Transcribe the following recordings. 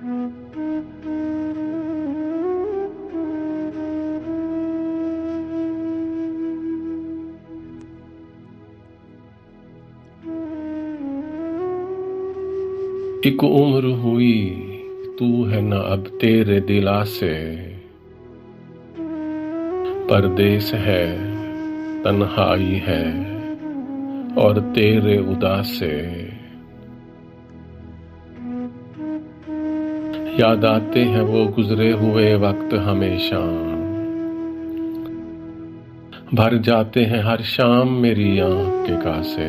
एक उम्र हुई तू है न अब तेरे दिलासे, परदेस है तन्हाई है और तेरे उदासे। याद आते हैं वो गुजरे हुए वक्त हमेशा, भर जाते हैं हर शाम मेरी आंख के कासे।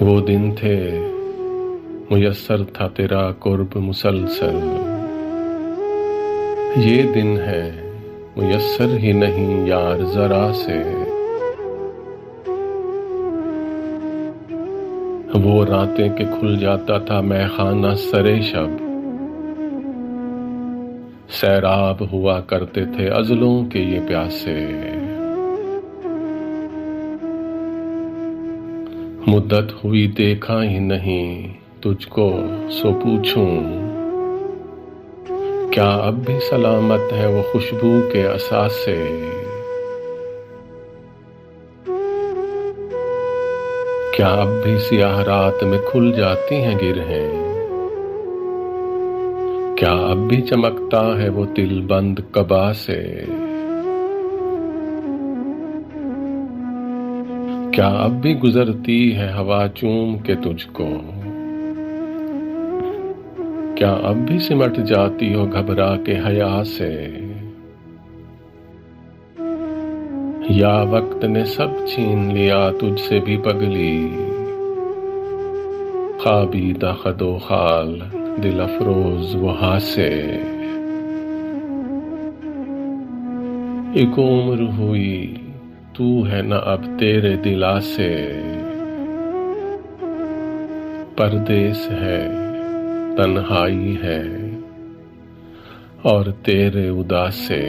वो दिन थे मुयस्सर था तेरा कुर्ब मुसलसल, ये दिन है मुयस्सर ही नहीं यार जरा से। वो रातें के खुल जाता था मैं खाना सरे शब, सैराब हुआ करते थे अज़लों के ये प्यासे। मुद्दत हुई देखा ही नहीं तुझको सो पूछूं, क्या अब भी सलामत है वो खुशबू के असासे। क्या अब भी सियाह रात में खुल जाती हैं गिरहें, क्या अब भी चमकता है वो तिल बंद कबा से। क्या अब भी गुजरती है हवा चूम के तुझको, क्या अब भी सिमट जाती हो घबरा के हया से। या वक्त ने सब छीन लिया तुझसे भी पगली, ख्वाबीदा खदो खाल दिल अफरोज वो हासे। एक उम्र हुई तू है न अब तेरे दिलासे, परदेस है तन्हाई है और तेरे उदासे।